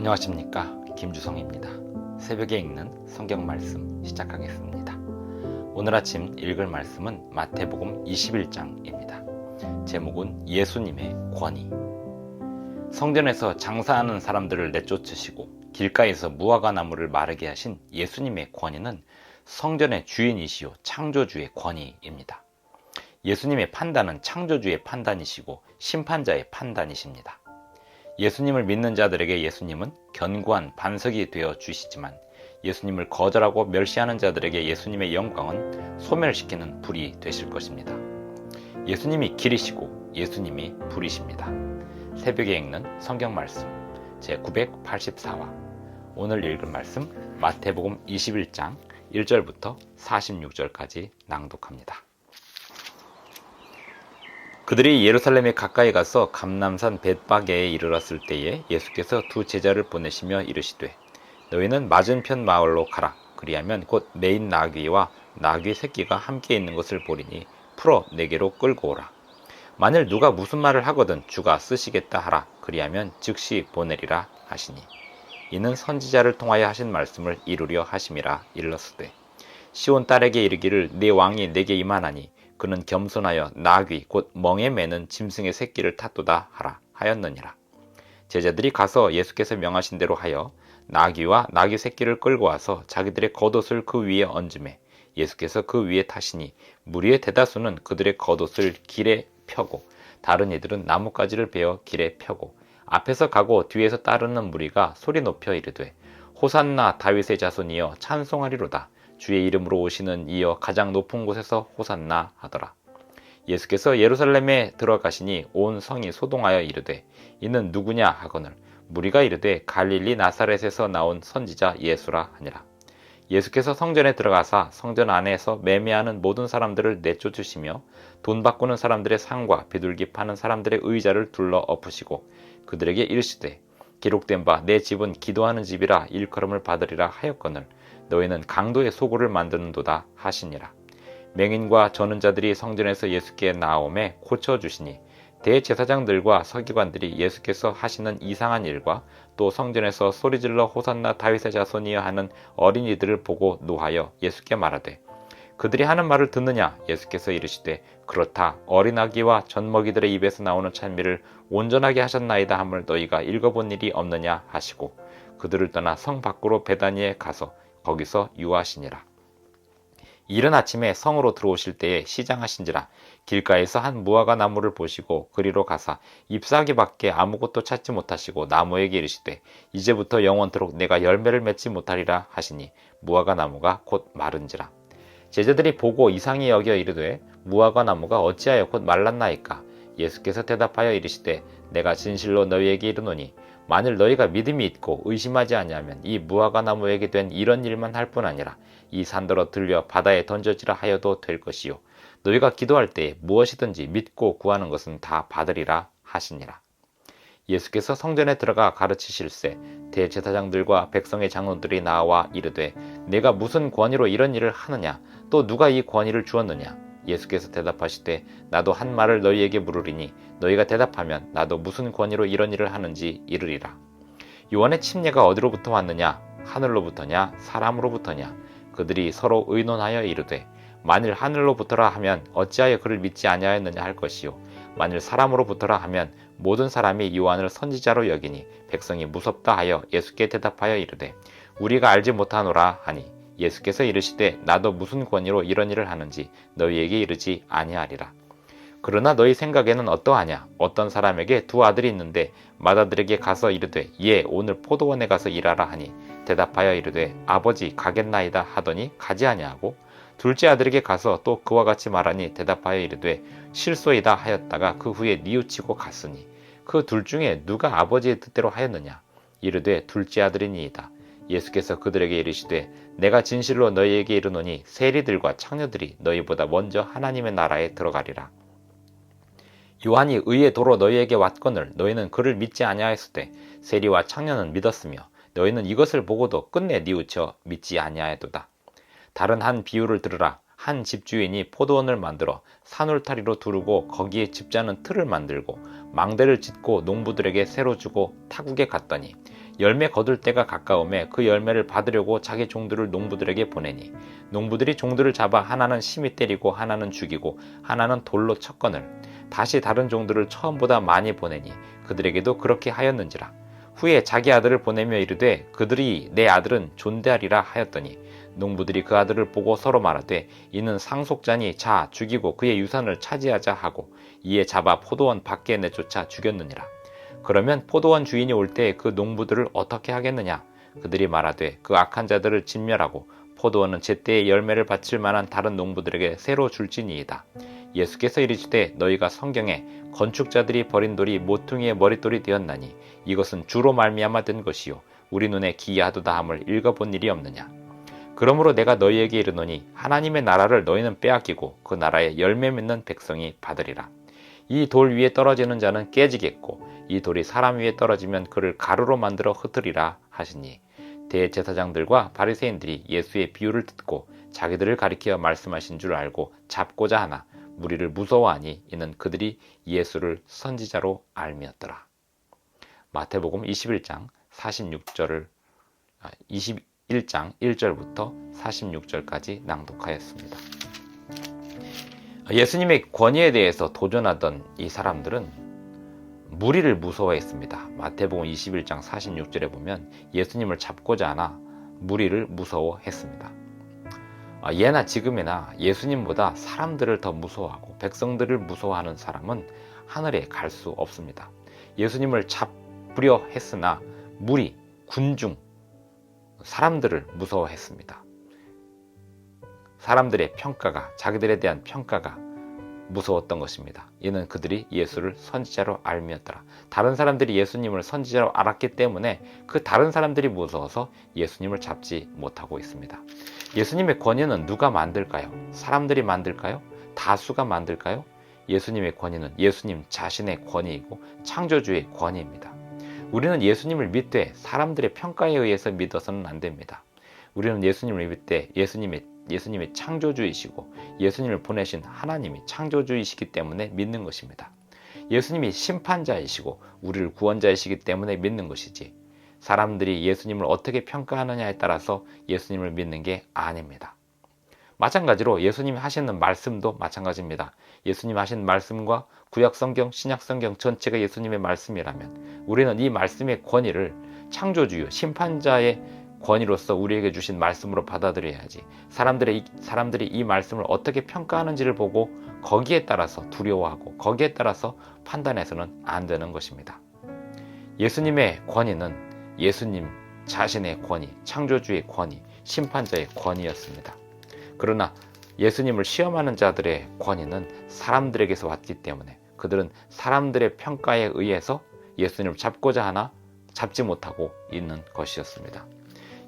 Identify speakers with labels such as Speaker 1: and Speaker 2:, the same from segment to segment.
Speaker 1: 안녕하십니까, 김주성입니다. 새벽에 읽는 성경 말씀 시작하겠습니다. 오늘 아침 읽을 말씀은 마태복음 21장입니다. 제목은 예수님의 권위. 성전에서 장사하는 사람들을 내쫓으시고 길가에서 무화과 나무를 마르게 하신 예수님의 권위는 성전의 주인이시요 창조주의 권위입니다. 예수님의 판단은 창조주의 판단이시고 심판자의 판단이십니다. 예수님을 믿는 자들에게 예수님은 견고한 반석이 되어 주시지만 예수님을 거절하고 멸시하는 자들에게 예수님의 영광은 소멸시키는 불이 되실 것입니다. 예수님이 길이시고 예수님이 불이십니다. 새벽에 읽는 성경 말씀 제984화 오늘 읽은 말씀 마태복음 21장 1절부터 46절까지 낭독합니다. 그들이 예루살렘에 가까이 가서 감람산 벳바게에 이르렀을 때에 예수께서 두 제자를 보내시며 이르시되 너희는 맞은편 마을로 가라. 그리하면 곧 매인 나귀와 나귀 새끼가 함께 있는 것을 보리니 풀어 내게로 끌고 오라. 만일 누가 무슨 말을 하거든 주가 쓰시겠다 하라. 그리하면 즉시 보내리라 하시니 이는 선지자를 통하여 하신 말씀을 이루려 하심이라. 일렀으되 시온 딸에게 이르기를 네 왕이 내게 임하나니 그는 겸손하여 나귀 곧 멍에 매는 짐승의 새끼를 탔도다 하라 하였느니라. 제자들이 가서 예수께서 명하신 대로 하여 나귀와 나귀 새끼를 끌고 와서 자기들의 겉옷을 그 위에 얹음에 예수께서 그 위에 타시니 무리의 대다수는 그들의 겉옷을 길에 펴고 다른 이들은 나뭇가지를 베어 길에 펴고 앞에서 가고 뒤에서 따르는 무리가 소리 높여 이르되 호산나 다윗의 자손이여 찬송하리로다. 주의 이름으로 오시는 이여 가장 높은 곳에서 호산나 하더라. 예수께서 예루살렘에 들어가시니 온 성이 소동하여 이르되 이는 누구냐 하거늘 무리가 이르되 갈릴리 나사렛에서 나온 선지자 예수라 하니라. 예수께서 성전에 들어가사 성전 안에서 매매하는 모든 사람들을 내쫓으시며 돈 바꾸는 사람들의 상과 비둘기 파는 사람들의 의자를 둘러 엎으시고 그들에게 이르시되 기록된 바 내 집은 기도하는 집이라 일컬음을 받으리라 하였거늘 너희는 강도의 소굴을 만드는도다 하시니라. 맹인과 저는 자들이 성전에서 예수께 나오매 고쳐주시니 대제사장들과 서기관들이 예수께서 하시는 이상한 일과 또 성전에서 소리질러 호산나 다윗의 자손이여 하는 어린이들을 보고 노하여 예수께 말하되 그들이 하는 말을 듣느냐. 예수께서 이르시되 그렇다. 어린아기와 젖먹이들의 입에서 나오는 찬미를 온전하게 하셨나이다 함을 너희가 읽어본 일이 없느냐 하시고 그들을 떠나 성 밖으로 베다니에 가서 거기서 유하시니라. 이른 아침에 성으로 들어오실 때에 시장하신지라 길가에서 한 무화과 나무를 보시고 그리로 가사 잎사귀밖에 아무것도 찾지 못하시고 나무에게 이르시되 이제부터 영원토록 내가 열매를 맺지 못하리라 하시니 무화과 나무가 곧 마른지라. 제자들이 보고 이상히 여겨 이르되 무화과 나무가 어찌하여 곧 말랐나이까. 예수께서 대답하여 이르시되 내가 진실로 너희에게 이르노니 만일 너희가 믿음이 있고 의심하지 아니하면 이 무화과 나무에게 된 이런 일만 할 뿐 아니라 이 산더러 들려 바다에 던져지라 하여도 될 것이요 너희가 기도할 때에 무엇이든지 믿고 구하는 것은 다 받으리라 하시니라. 예수께서 성전에 들어가 가르치실세 대제사장들과 백성의 장로들이 나와 이르되 내가 무슨 권위로 이런 일을 하느냐. 또 누가 이 권위를 주었느냐. 예수께서 대답하시되 나도 한 말을 너희에게 물으리니 너희가 대답하면 나도 무슨 권위로 이런 일을 하는지 이르리라. 요한의 침례가 어디로부터 왔느냐. 하늘로부터냐 사람으로부터냐. 그들이 서로 의논하여 이르되 만일 하늘로부터라 하면 어찌하여 그를 믿지 아니하였느냐 할 것이요 만일 사람으로부터라 하면 모든 사람이 요한을 선지자로 여기니 백성이 무섭다 하여 예수께 대답하여 이르되 우리가 알지 못하노라 하니 예수께서 이르시되 나도 무슨 권위로 이런 일을 하는지 너희에게 이르지 아니하리라. 그러나 너희 생각에는 어떠하냐. 어떤 사람에게 두 아들이 있는데 맏아들에게 가서 이르되 예 오늘 포도원에 가서 일하라 하니 대답하여 이르되 아버지 가겠나이다 하더니 가지 아니하고 둘째 아들에게 가서 또 그와 같이 말하니 대답하여 이르되 실소이다 하였다가 그 후에 뉘우치고 갔으니 그 둘 중에 누가 아버지의 뜻대로 하였느냐. 이르되 둘째 아들이니이다. 예수께서 그들에게 이르시되 내가 진실로 너희에게 이르노니 세리들과 창녀들이 너희보다 먼저 하나님의 나라에 들어가리라. 요한이 의의 도로 너희에게 왔거늘 너희는 그를 믿지 아니하였으되 세리와 창녀는 믿었으며 너희는 이것을 보고도 끝내 뉘우쳐 믿지 아니하였도다. 다른 한 비유를 들으라. 한 집주인이 포도원을 만들어 산울타리로 두르고 거기에 집자는 틀을 만들고 망대를 짓고 농부들에게 새로 주고 타국에 갔더니 열매 거둘 때가 가까움에 그 열매를 받으려고 자기 종들을 농부들에게 보내니 농부들이 종들을 잡아 하나는 심히 때리고 하나는 죽이고 하나는 돌로 쳤거늘 다시 다른 종들을 처음보다 많이 보내니 그들에게도 그렇게 하였는지라. 후에 자기 아들을 보내며 이르되 그들이 내 아들은 존대하리라 하였더니 농부들이 그 아들을 보고 서로 말하되 이는 상속자니 자 죽이고 그의 유산을 차지하자 하고 이에 잡아 포도원 밖에 내쫓아 죽였느니라. 그러면 포도원 주인이 올 때 그 농부들을 어떻게 하겠느냐? 그들이 말하되 그 악한 자들을 진멸하고 포도원은 제때에 열매를 바칠 만한 다른 농부들에게 새로 줄지니이다. 예수께서 이르시되 너희가 성경에 건축자들이 버린 돌이 모퉁이의 머릿돌이 되었나니 이것은 주로 말미암아 된 것이요 우리 눈에 기이하도다 함을 읽어본 일이 없느냐. 그러므로 내가 너희에게 이르노니 하나님의 나라를 너희는 빼앗기고 그 나라에 열매 맺는 백성이 받으리라. 이 돌 위에 떨어지는 자는 깨지겠고 이 돌이 사람 위에 떨어지면 그를 가루로 만들어 흩으리라 하시니 대제사장들과 바리새인들이 예수의 비유를 듣고 자기들을 가리켜 말씀하신 줄 알고 잡고자 하나 무리를 무서워하니 이는 그들이 예수를 선지자로 알미었더라. 마태복음 21장 1절부터 46절까지 낭독하였습니다. 예수님의 권위에 대해서 도전하던 이 사람들은 무리를 무서워했습니다. 마태복음 21장 46절에 보면 예수님을 잡고자 하나 무리를 무서워했습니다. 예나 지금이나 예수님보다 사람들을 더 무서워하고 백성들을 무서워하는 사람은 하늘에 갈 수 없습니다. 예수님을 잡으려 했으나 무리, 군중, 사람들을 무서워했습니다. 사람들의 평가가, 자기들에 대한 평가가 무서웠던 것입니다. 이는 그들이 예수를 선지자로 알미었더라. 다른 사람들이 예수님을 선지자로 알았기 때문에 그 다른 사람들이 무서워서 예수님을 잡지 못하고 있습니다. 예수님의 권위는 누가 만들까요? 사람들이 만들까요? 다수가 만들까요? 예수님의 권위는 예수님 자신의 권위이고 창조주의 권위입니다. 우리는 예수님을 믿되 사람들의 평가에 의해서 믿어서는 안 됩니다. 우리는 예수님을 믿을 때 예수님이 창조주이시고 예수님을 보내신 하나님이 창조주이시기 때문에 믿는 것입니다. 예수님이 심판자이시고 우리를 구원자이시기 때문에 믿는 것이지 사람들이 예수님을 어떻게 평가하느냐에 따라서 예수님을 믿는 게 아닙니다. 마찬가지로 예수님이 하시는 말씀도 마찬가지입니다. 예수님 하신 말씀과 구약성경, 신약성경 전체가 예수님의 말씀이라면 우리는 이 말씀의 권위를 창조주요, 심판자의 권위로서 우리에게 주신 말씀으로 받아들여야지 사람들이 이 말씀을 어떻게 평가하는지를 보고 거기에 따라서 두려워하고 거기에 따라서 판단해서는 안 되는 것입니다. 예수님의 권위는 예수님 자신의 권위, 창조주의 권위, 심판자의 권위였습니다. 그러나 예수님을 시험하는 자들의 권위는 사람들에게서 왔기 때문에 그들은 사람들의 평가에 의해서 예수님을 잡고자 하나 잡지 못하고 있는 것이었습니다.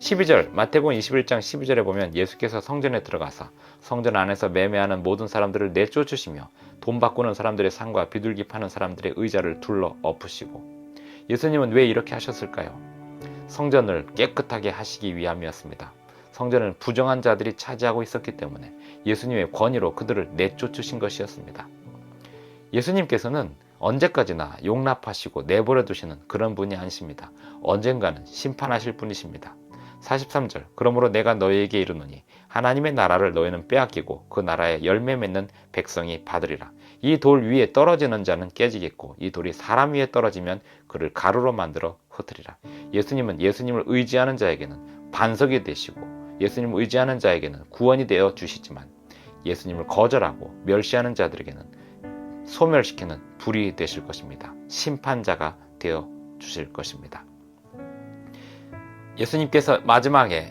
Speaker 1: 12절 마태복음 21장 12절에 보면 예수께서 성전에 들어가사 성전 안에서 매매하는 모든 사람들을 내쫓으시며 돈 바꾸는 사람들의 상과 비둘기 파는 사람들의 의자를 둘러 엎으시고 예수님은 왜 이렇게 하셨을까요? 성전을 깨끗하게 하시기 위함이었습니다. 성전을 부정한 자들이 차지하고 있었기 때문에 예수님의 권위로 그들을 내쫓으신 것이었습니다. 예수님께서는 언제까지나 용납하시고 내버려 두시는 그런 분이 아니십니다. 언젠가는 심판하실 분이십니다. 43절 그러므로 내가 너희에게 이르노니 하나님의 나라를 너희는 빼앗기고 그 나라에 열매 맺는 백성이 받으리라. 이 돌 위에 떨어지는 자는 깨지겠고 이 돌이 사람 위에 떨어지면 그를 가루로 만들어 흩으리라. 예수님은 예수님을 의지하는 자에게는 반석이 되시고 예수님을 의지하는 자에게는 구원이 되어 주시지만 예수님을 거절하고 멸시하는 자들에게는 소멸시키는 불이 되실 것입니다. 심판자가 되어 주실 것입니다. 예수님께서 마지막에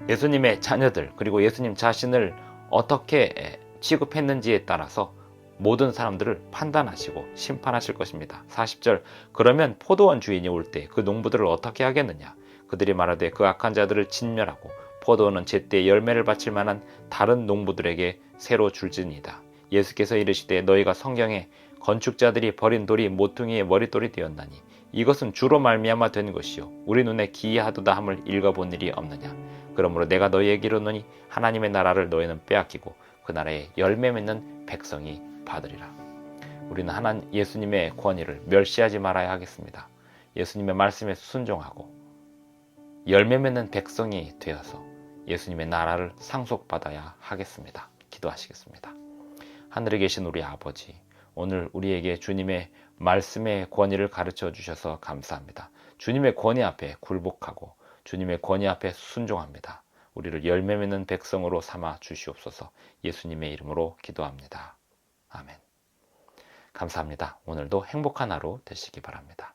Speaker 1: 예수님의 자녀들 그리고 예수님 자신을 어떻게 취급했는지에 따라서 모든 사람들을 판단하시고 심판하실 것입니다. 40절 그러면 포도원 주인이 올 때 그 농부들을 어떻게 하겠느냐? 그들이 말하되 그 악한 자들을 진멸하고 포도원은 제때 열매를 바칠 만한 다른 농부들에게 새로 줄지니이다. 예수께서 이르시되 너희가 성경에 건축자들이 버린 돌이 모퉁이의 머릿돌이 되었나니 이것은 주로 말미암아 된 것이요 우리 눈에 기이하도다 함을 읽어본 일이 없느냐. 그러므로 내가 너희에게 이르노니 하나님의 나라를 너희는 빼앗기고 그 나라에 열매 맺는 백성이 받으리라. 우리는 예수님의 권위를 멸시하지 말아야 하겠습니다. 예수님의 말씀에 순종하고 열매 맺는 백성이 되어서 예수님의 나라를 상속받아야 하겠습니다. 기도하시겠습니다. 하늘에 계신 우리 아버지, 오늘 우리에게 주님의 말씀의 권위를 가르쳐 주셔서 감사합니다. 주님의 권위 앞에 굴복하고 주님의 권위 앞에 순종합니다. 우리를 열매 맺는 백성으로 삼아 주시옵소서. 예수님의 이름으로 기도합니다. 아멘. 감사합니다. 오늘도 행복한 하루 되시기 바랍니다.